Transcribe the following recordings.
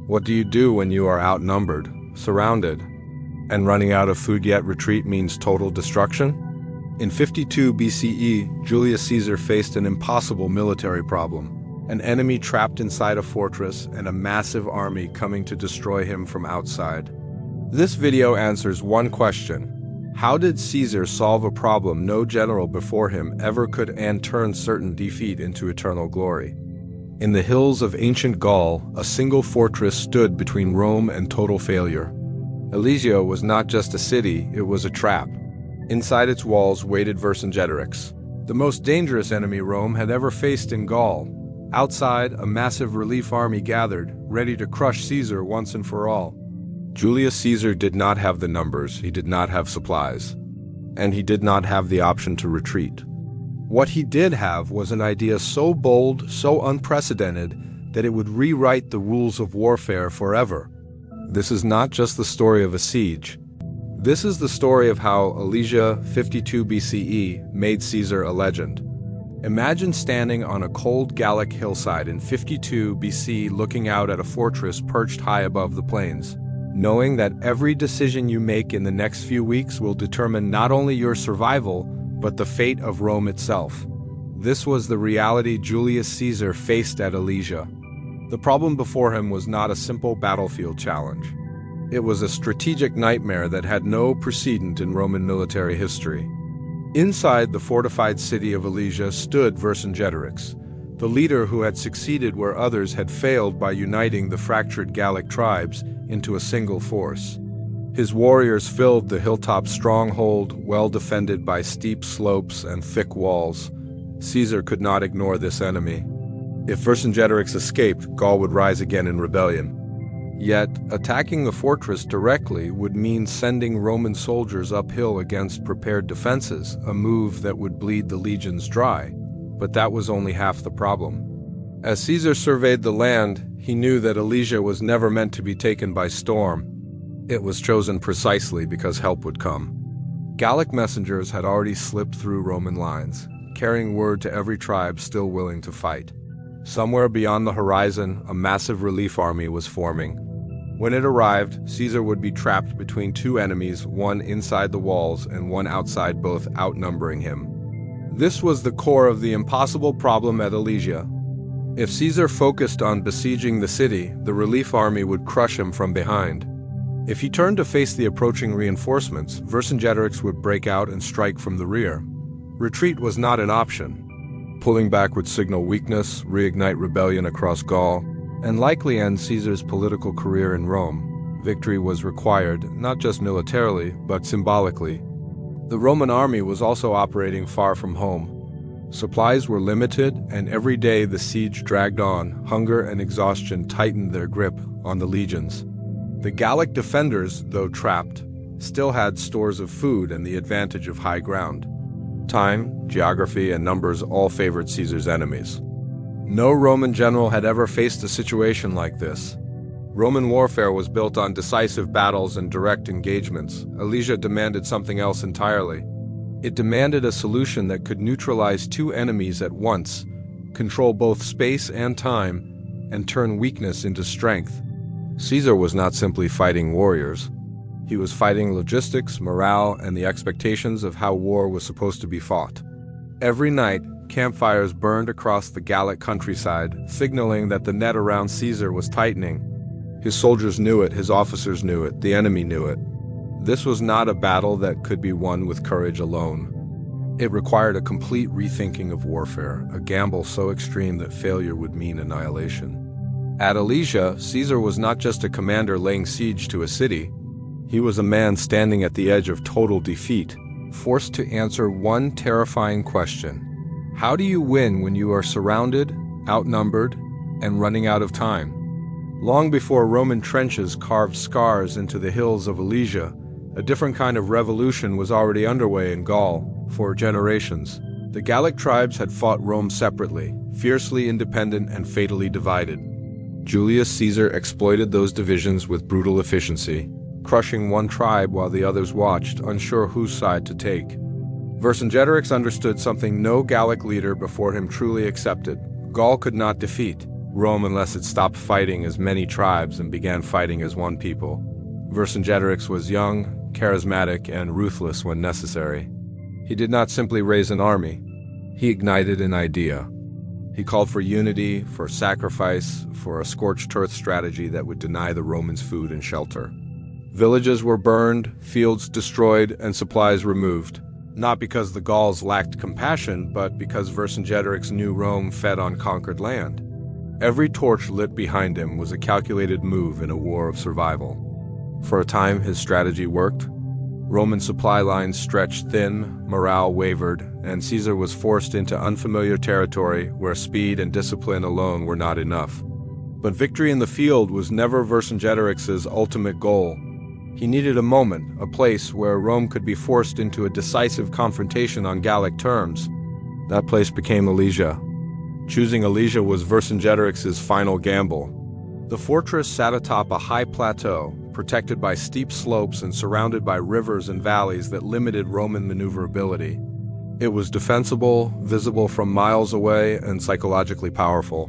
What do you do when you are outnumbered, surrounded, and running out of food yet retreat means total destruction? In 52 BCE, Julius Caesar faced an impossible military problem. An enemy trapped inside a fortress and a massive army coming to destroy him from outside. This video answers one question. How did Caesar solve a problem no general before him ever could and turn certain defeat into eternal glory? In the hills of ancient Gaul, a single fortress stood between Rome and total failure. Alesia was not just a city, it was a trap. Inside its walls waited Vercingetorix, the most dangerous enemy Rome had ever faced in Gaul. Outside, a massive relief army gathered, ready to crush Caesar once and for all. Julius Caesar did not have the numbers, he did not have supplies, and he did not have the option to retreat. What he did have was an idea so bold, so unprecedented, that it would rewrite the rules of warfare forever. This is not just the story of a siege. This is the story of how Alesia, 52 BCE, made Caesar a legend. Imagine standing on a cold Gallic hillside in 52 BC looking out at a fortress perched high above the plains, knowing that every decision you make in the next few weeks will determine not only your survival, but the fate of Rome itself. This was the reality Julius Caesar faced at Alesia. The problem before him was not a simple battlefield challenge. It was a strategic nightmare that had no precedent in Roman military history. Inside the fortified city of Alesia stood Vercingetorix, the leader who had succeeded where others had failed by uniting the fractured Gallic tribes into a single force. His warriors filled the hilltop stronghold, well defended by steep slopes and thick walls. Caesar could not ignore this enemy. If Vercingetorix escaped, Gaul would rise again in rebellion. Yet, attacking the fortress directly would mean sending Roman soldiers uphill against prepared defenses, a move that would bleed the legions dry. But that was only half the problem. As Caesar surveyed the land, he knew that Alesia was never meant to be taken by storm. It was chosen precisely because help would come. Gallic messengers had already slipped through Roman lines, carrying word to every tribe still willing to fight. Somewhere beyond the horizon, a massive relief army was forming. When it arrived, Caesar would be trapped between two enemies, one inside the walls and one outside, both outnumbering him. This was the core of the impossible problem at Alesia. If Caesar focused on besieging the city, the relief army would crush him from behind. If he turned to face the approaching reinforcements, Vercingetorix would break out and strike from the rear. Retreat was not an option. Pulling back would signal weakness, reignite rebellion across Gaul, and likely end Caesar's political career in Rome. Victory was required, not just militarily, but symbolically. The Roman army was also operating far from home. Supplies were limited, and every day the siege dragged on. Hunger and exhaustion tightened their grip on the legions. The Gallic defenders, though trapped, still had stores of food and the advantage of high ground. Time, geography, and numbers all favored Caesar's enemies. No Roman general had ever faced a situation like this. Roman warfare was built on decisive battles and direct engagements. Alesia demanded something else entirely. It demanded a solution that could neutralize two enemies at once, control both space and time, and turn weakness into strength. Caesar was not simply fighting warriors. He was fighting logistics, morale, and the expectations of how war was supposed to be fought. Every night, campfires burned across the Gallic countryside, signaling that the net around Caesar was tightening. His soldiers knew it, his officers knew it, the enemy knew it. This was not a battle that could be won with courage alone. It required a complete rethinking of warfare, a gamble so extreme that failure would mean annihilation. At Alesia, Caesar was not just a commander laying siege to a city. He was a man standing at the edge of total defeat, forced to answer one terrifying question. How do you win when you are surrounded, outnumbered, and running out of time? Long before Roman trenches carved scars into the hills of Alesia, a different kind of revolution was already underway in Gaul. For generations, the Gallic tribes had fought Rome separately, fiercely independent and fatally divided. Julius Caesar exploited those divisions with brutal efficiency, crushing one tribe while the others watched, unsure whose side to take. Vercingetorix understood something no Gallic leader before him truly accepted. Gaul could not defeat. Rome unless it stopped fighting as many tribes and began fighting as one people. Vercingetorix was young, charismatic, and ruthless when necessary. He did not simply raise an army. He ignited an idea. He called for unity, for sacrifice, for a scorched earth strategy that would deny the Romans food and shelter. Villages were burned, fields destroyed, and supplies removed. Not because the Gauls lacked compassion, but because Vercingetorix knew Rome fed on conquered land. Every torch lit behind him was a calculated move in a war of survival. For a time, his strategy worked. Roman supply lines stretched thin, morale wavered, and Caesar was forced into unfamiliar territory where speed and discipline alone were not enough. But victory in the field was never Vercingetorix's ultimate goal. He needed a moment, a place where Rome could be forced into a decisive confrontation on Gallic terms. That place became Alesia. Choosing Alesia was Vercingetorix's final gamble. The fortress sat atop a high plateau, protected by steep slopes and surrounded by rivers and valleys that limited Roman maneuverability. It was defensible, visible from miles away, and psychologically powerful.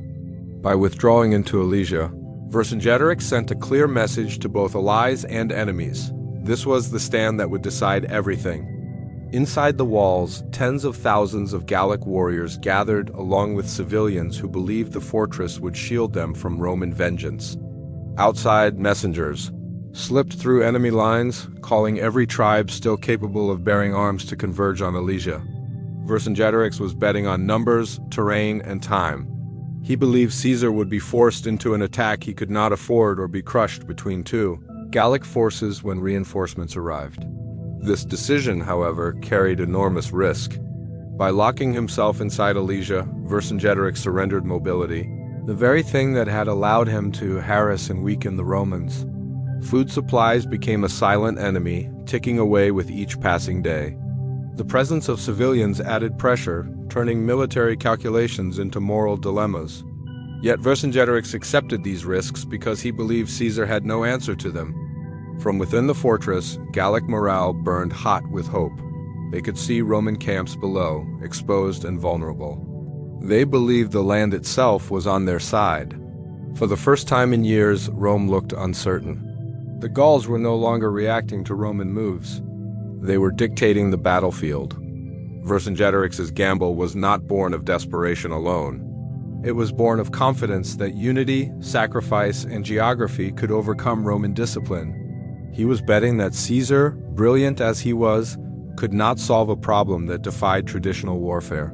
By withdrawing into Alesia, Vercingetorix sent a clear message to both allies and enemies. This was the stand that would decide everything. Inside the walls, tens of thousands of Gallic warriors gathered along with civilians who believed the fortress would shield them from Roman vengeance. Outside, messengers slipped through enemy lines, calling every tribe still capable of bearing arms to converge on Alesia. Vercingetorix was betting on numbers, terrain, and time. He believed Caesar would be forced into an attack he could not afford or be crushed between two Gallic forces when reinforcements arrived. This decision, however, carried enormous risk. By locking himself inside Alesia, Vercingetorix surrendered mobility, the very thing that had allowed him to harass and weaken the Romans. Food supplies became a silent enemy, ticking away with each passing day. The presence of civilians added pressure, turning military calculations into moral dilemmas. Yet Vercingetorix accepted these risks because he believed Caesar had no answer to them. From within the fortress, Gallic morale burned hot with hope. They could see Roman camps below, exposed and vulnerable. They believed the land itself was on their side. For the first time in years, Rome looked uncertain. The Gauls were no longer reacting to Roman moves. They were dictating the battlefield. Vercingetorix's gamble was not born of desperation alone. It was born of confidence that unity, sacrifice, and geography could overcome Roman discipline. He was betting that Caesar, brilliant as he was, could not solve a problem that defied traditional warfare.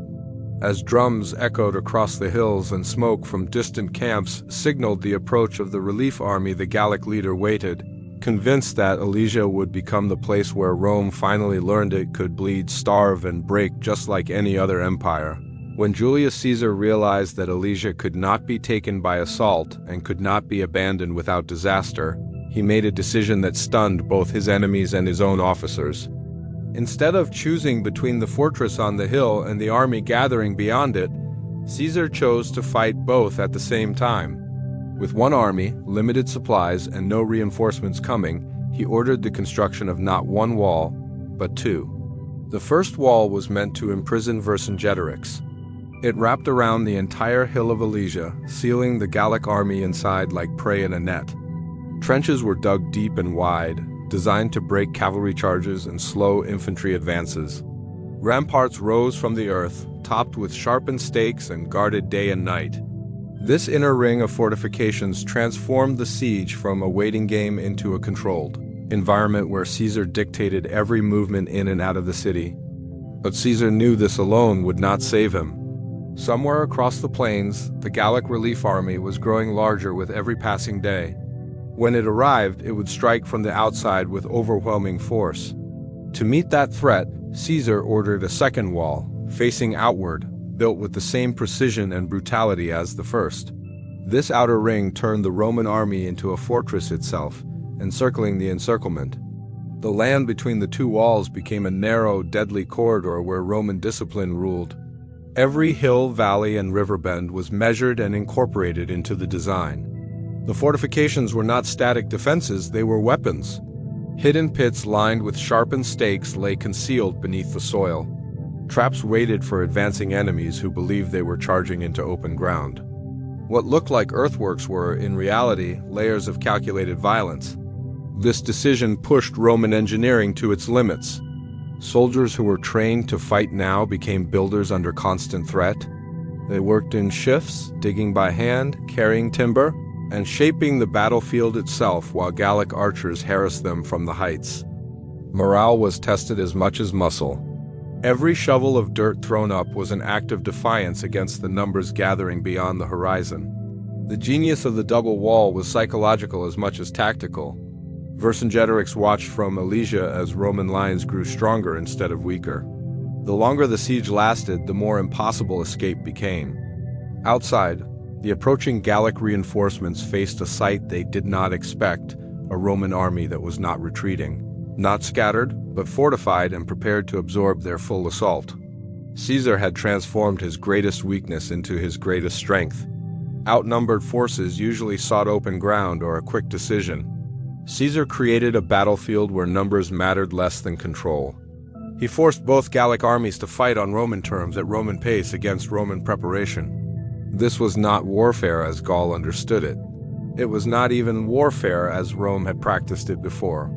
As drums echoed across the hills and smoke from distant camps signaled the approach of the relief army, the Gallic leader waited, convinced that Alesia would become the place where Rome finally learned it could bleed, starve, and break just like any other empire. When Julius Caesar realized that Alesia could not be taken by assault and could not be abandoned without disaster, he made a decision that stunned both his enemies and his own officers. Instead of choosing between the fortress on the hill and the army gathering beyond it, Caesar chose to fight both at the same time. With one army, limited supplies, and no reinforcements coming, he ordered the construction of not one wall, but two. The first wall was meant to imprison Vercingetorix. It wrapped around the entire hill of Alesia, sealing the Gallic army inside like prey in a net. Trenches were dug deep and wide, designed to break cavalry charges and slow infantry advances. Ramparts rose from the earth, topped with sharpened stakes and guarded day and night. This inner ring of fortifications transformed the siege from a waiting game into a controlled environment where Caesar dictated every movement in and out of the city. But Caesar knew this alone would not save him. Somewhere across the plains, the Gallic relief army was growing larger with every passing day. When it arrived, it would strike from the outside with overwhelming force. To meet that threat, Caesar ordered a second wall, facing outward, built with the same precision and brutality as the first. This outer ring turned the Roman army into a fortress itself, encircling the encirclement. The land between the two walls became a narrow, deadly corridor where Roman discipline ruled. Every hill, valley, and river bend was measured and incorporated into the design. The fortifications were not static defenses, they were weapons. Hidden pits lined with sharpened stakes lay concealed beneath the soil. Traps waited for advancing enemies who believed they were charging into open ground. What looked like earthworks were, in reality, layers of calculated violence. This decision pushed Roman engineering to its limits. Soldiers who were trained to fight now became builders under constant threat. They worked in shifts, digging by hand, carrying timber, and shaping the battlefield itself while Gallic archers harassed them from the heights. Morale was tested as much as muscle. Every shovel of dirt thrown up was an act of defiance against the numbers gathering beyond the horizon. The genius of the double wall was psychological as much as tactical. Vercingetorix watched from Alesia as Roman lines grew stronger instead of weaker. The longer the siege lasted, the more impossible escape became. Outside, the approaching Gallic reinforcements faced a sight they did not expect: a Roman army that was not retreating. Not scattered, but fortified and prepared to absorb their full assault. Caesar had transformed his greatest weakness into his greatest strength. Outnumbered forces usually sought open ground or a quick decision. Caesar created a battlefield where numbers mattered less than control. He forced both Gallic armies to fight on Roman terms at Roman pace against Roman preparation. This was not warfare as Gaul understood it. It was not even warfare as Rome had practiced it before.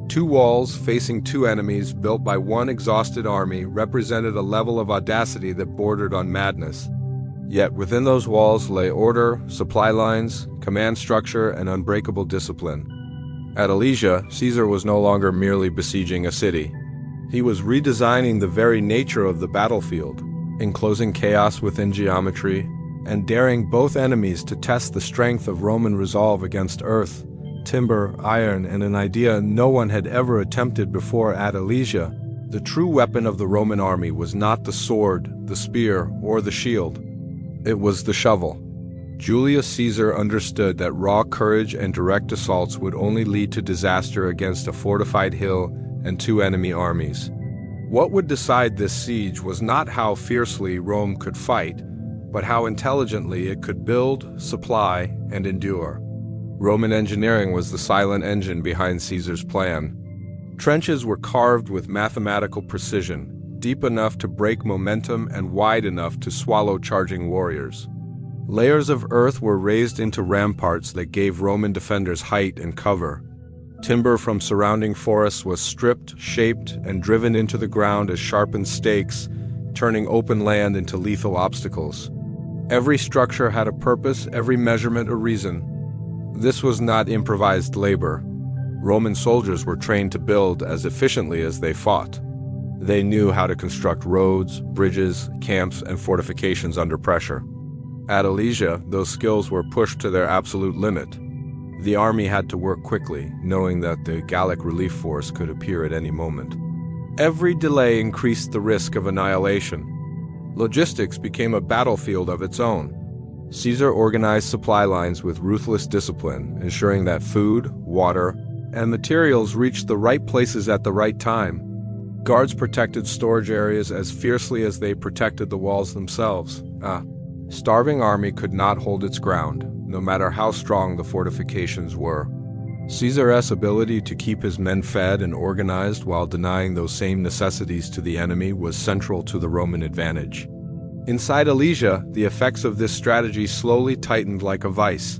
Two walls facing two enemies built by one exhausted army represented a level of audacity that bordered on madness. Yet within those walls lay order, supply lines, command structure, and unbreakable discipline. At Alesia, Caesar was no longer merely besieging a city. He was redesigning the very nature of the battlefield, enclosing chaos within geometry, and daring both enemies to test the strength of Roman resolve against earth, timber, iron, and an idea no one had ever attempted before at Alesia. The true weapon of the Roman army was not the sword, the spear, or the shield. It was the shovel. Julius Caesar understood that raw courage and direct assaults would only lead to disaster against a fortified hill and two enemy armies. What would decide this siege was not how fiercely Rome could fight, but how intelligently it could build, supply, and endure. Roman engineering was the silent engine behind Caesar's plan. Trenches were carved with mathematical precision, deep enough to break momentum and wide enough to swallow charging warriors. Layers of earth were raised into ramparts that gave Roman defenders height and cover. Timber from surrounding forests was stripped, shaped, and driven into the ground as sharpened stakes, turning open land into lethal obstacles. Every structure had a purpose, every measurement a reason. This was not improvised labor. Roman soldiers were trained to build as efficiently as they fought. They knew how to construct roads, bridges, camps, and fortifications under pressure. At Alesia, those skills were pushed to their absolute limit. The army had to work quickly, knowing that the Gallic relief force could appear at any moment. Every delay increased the risk of annihilation. Logistics became a battlefield of its own. Caesar organized supply lines with ruthless discipline, ensuring that food, water, and materials reached the right places at the right time. Guards protected storage areas as fiercely as they protected the walls themselves. Starving army could not hold its ground, no matter how strong the fortifications were. Caesar's ability to keep his men fed and organized while denying those same necessities to the enemy was central to the Roman advantage. Inside Alesia, the effects of this strategy slowly tightened like a vice.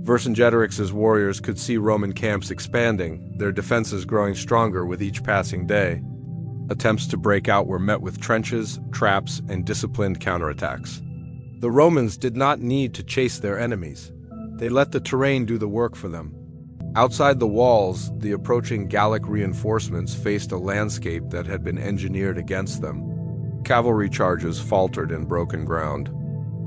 Vercingetorix's warriors could see Roman camps expanding, their defenses growing stronger with each passing day. Attempts to break out were met with trenches, traps, and disciplined counterattacks. The Romans did not need to chase their enemies. They let the terrain do the work for them. Outside the walls, the approaching Gallic reinforcements faced a landscape that had been engineered against them. Cavalry charges faltered in broken ground.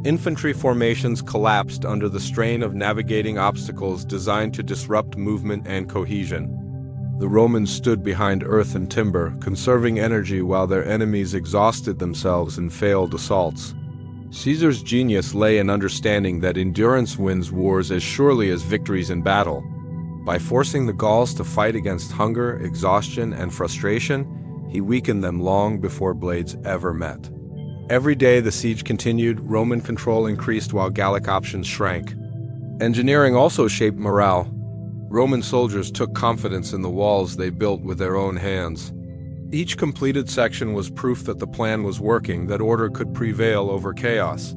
Infantry formations collapsed under the strain of navigating obstacles designed to disrupt movement and cohesion. The Romans stood behind earth and timber, conserving energy while their enemies exhausted themselves in failed assaults. Caesar's genius lay in understanding that endurance wins wars as surely as victories in battle. By forcing the Gauls to fight against hunger, exhaustion, and frustration, he weakened them long before blades ever met. Every day the siege continued, Roman control increased while Gallic options shrank. Engineering also shaped morale. Roman soldiers took confidence in the walls they built with their own hands. Each completed section was proof that the plan was working, that order could prevail over chaos.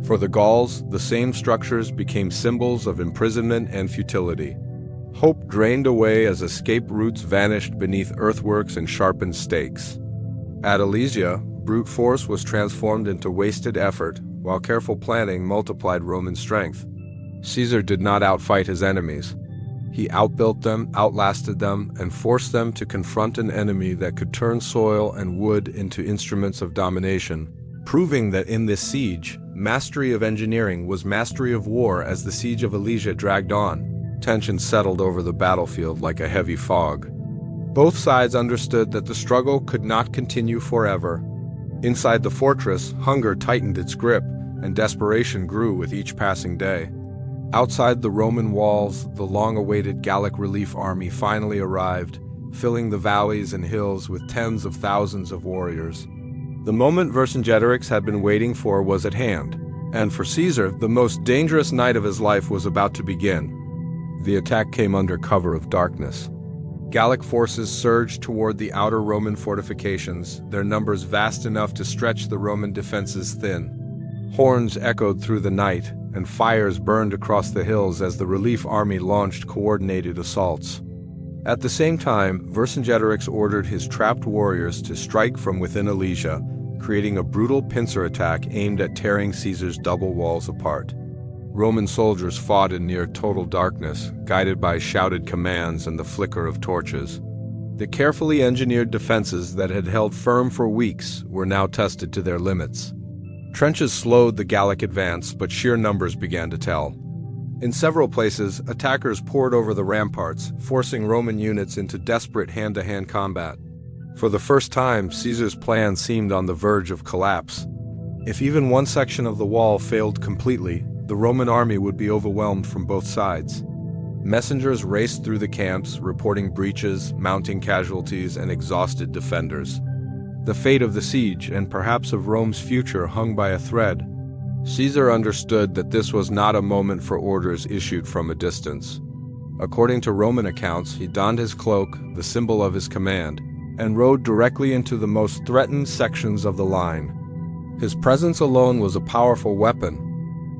For the Gauls, the same structures became symbols of imprisonment and futility. Hope drained away as escape routes vanished beneath earthworks and sharpened stakes. At Alesia, brute force was transformed into wasted effort, while careful planning multiplied Roman strength. Caesar did not outfight his enemies. He outbuilt them, outlasted them, and forced them to confront an enemy that could turn soil and wood into instruments of domination, proving that in this siege, mastery of engineering was mastery of war. As the Siege of Alesia dragged on, tension settled over the battlefield like a heavy fog. Both sides understood that the struggle could not continue forever. Inside the fortress, hunger tightened its grip, and desperation grew with each passing day. Outside the Roman walls, the long-awaited Gallic relief army finally arrived, filling the valleys and hills with tens of thousands of warriors. The moment Vercingetorix had been waiting for was at hand, and for Caesar, the most dangerous night of his life was about to begin. The attack came under cover of darkness. Gallic forces surged toward the outer Roman fortifications, their numbers vast enough to stretch the Roman defenses thin. Horns echoed through the night, and fires burned across the hills as the relief army launched coordinated assaults. At the same time, Vercingetorix ordered his trapped warriors to strike from within Alesia, creating a brutal pincer attack aimed at tearing Caesar's double walls apart. Roman soldiers fought in near total darkness, guided by shouted commands and the flicker of torches. The carefully engineered defenses that had held firm for weeks were now tested to their limits. Trenches slowed the Gallic advance, but sheer numbers began to tell. In several places, attackers poured over the ramparts, forcing Roman units into desperate hand-to-hand combat. For the first time, Caesar's plan seemed on the verge of collapse. If even one section of the wall failed completely, the Roman army would be overwhelmed from both sides. Messengers raced through the camps, reporting breaches, mounting casualties, and exhausted defenders. The fate of the siege, and perhaps of Rome's future, hung by a thread. Caesar understood that this was not a moment for orders issued from a distance. According to Roman accounts, he donned his cloak, the symbol of his command, and rode directly into the most threatened sections of the line. His presence alone was a powerful weapon.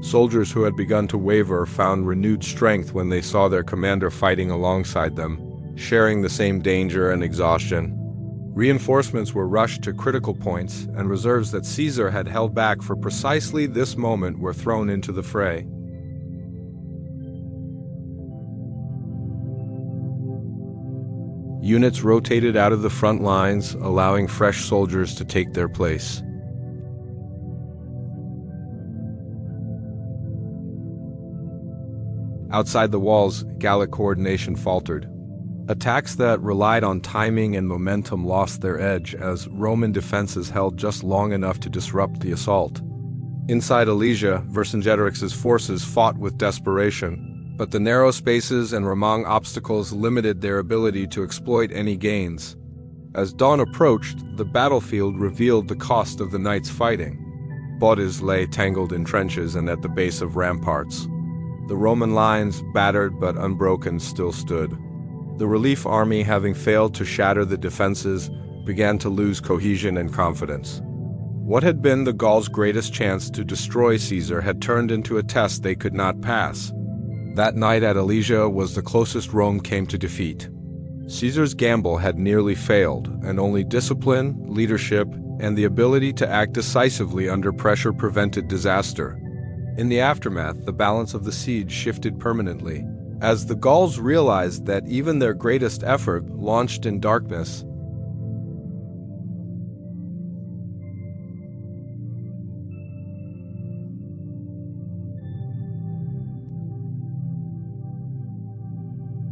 Soldiers who had begun to waver found renewed strength when they saw their commander fighting alongside them, sharing the same danger and exhaustion. Reinforcements were rushed to critical points, and reserves that Caesar had held back for precisely this moment were thrown into the fray. Units rotated out of the front lines, allowing fresh soldiers to take their place. Outside the walls, Gallic coordination faltered. Attacks that relied on timing and momentum lost their edge as Roman defenses held just long enough to disrupt the assault. Inside Alesia, Vercingetorix's forces fought with desperation, but the narrow spaces and Romang obstacles limited their ability to exploit any gains. As dawn approached, the battlefield revealed the cost of the night's fighting. Bodies lay tangled in trenches and at the base of ramparts. The Roman lines, battered but unbroken, still stood. The relief army, having failed to shatter the defenses, began to lose cohesion and confidence. What had been the Gauls' greatest chance to destroy Caesar had turned into a test they could not pass. That night at Alesia was the closest Rome came to defeat. Caesar's gamble had nearly failed, and only discipline, leadership, and the ability to act decisively under pressure prevented disaster. In the aftermath, the balance of the siege shifted permanently. As the Gauls realized that even their greatest effort, launched in darkness,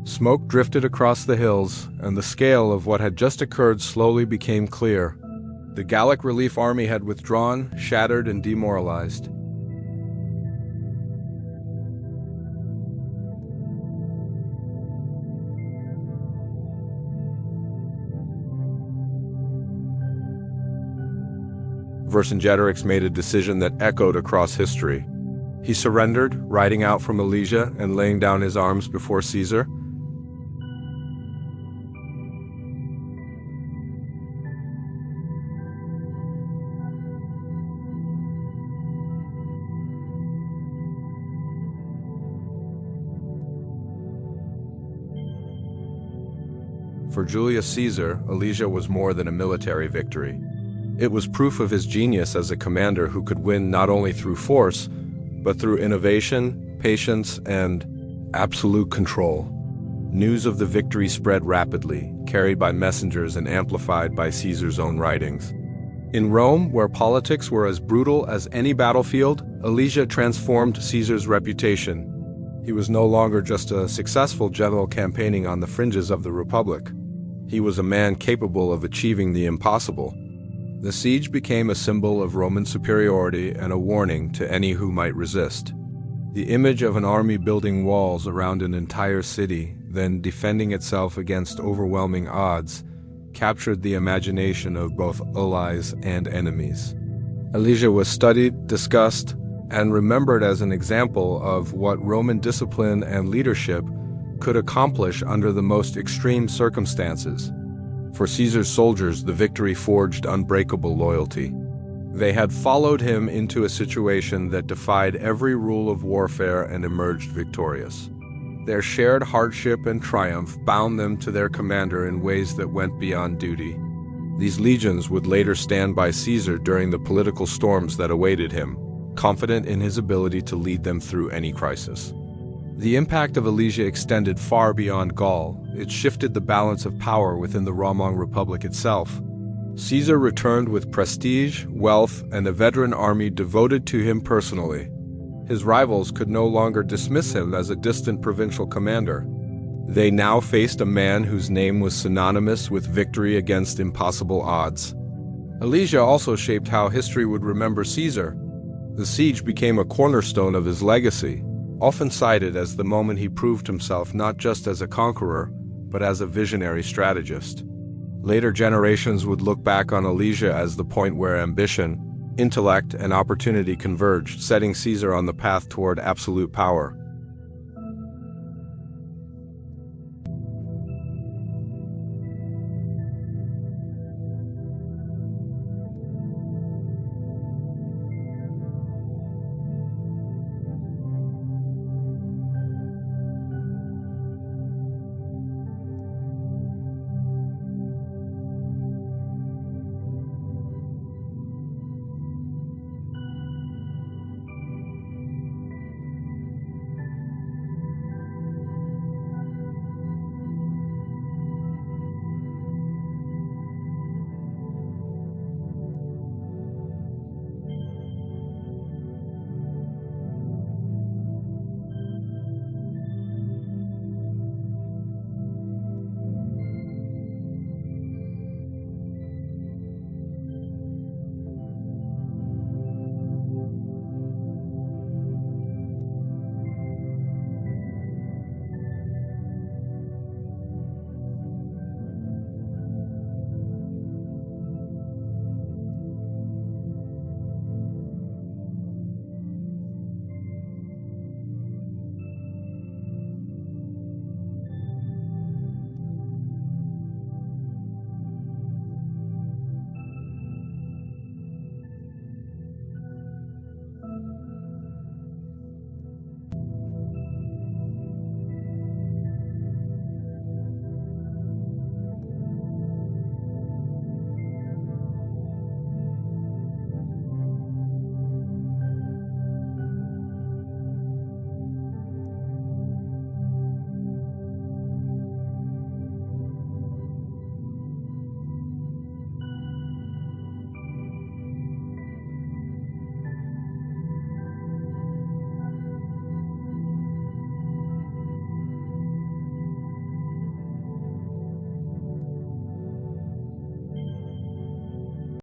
smoke drifted across the hills, and the scale of what had just occurred slowly became clear. The Gallic relief army had withdrawn, shattered and demoralized. Vercingetorix made a decision that echoed across history. He surrendered, riding out from Alesia and laying down his arms before Caesar. For Julius Caesar, Alesia was more than a military victory. It was proof of his genius as a commander who could win not only through force, but through innovation, patience, and absolute control. News of the victory spread rapidly, carried by messengers and amplified by Caesar's own writings. In Rome, where politics were as brutal as any battlefield, Alesia transformed Caesar's reputation. He was no longer just a successful general campaigning on the fringes of the Republic. He was a man capable of achieving the impossible. The siege became a symbol of Roman superiority and a warning to any who might resist. The image of an army building walls around an entire city, then defending itself against overwhelming odds, captured the imagination of both allies and enemies. Alesia was studied, discussed, and remembered as an example of what Roman discipline and leadership could accomplish under the most extreme circumstances. For Caesar's soldiers, the victory forged unbreakable loyalty. They had followed him into a situation that defied every rule of warfare and emerged victorious. Their shared hardship and triumph bound them to their commander in ways that went beyond duty. These legions would later stand by Caesar during the political storms that awaited him, confident in his ability to lead them through any crisis. The impact of Alesia extended far beyond Gaul. It shifted the balance of power within the Roman Republic itself. Caesar returned with prestige, wealth, and a veteran army devoted to him personally. His rivals could no longer dismiss him as a distant provincial commander. They now faced a man whose name was synonymous with victory against impossible odds. Alesia also shaped how history would remember Caesar. The siege became a cornerstone of his legacy, often cited as the moment he proved himself not just as a conqueror, but as a visionary strategist. Later generations would look back on Alesia as the point where ambition, intellect, and opportunity converged, setting Caesar on the path toward absolute power.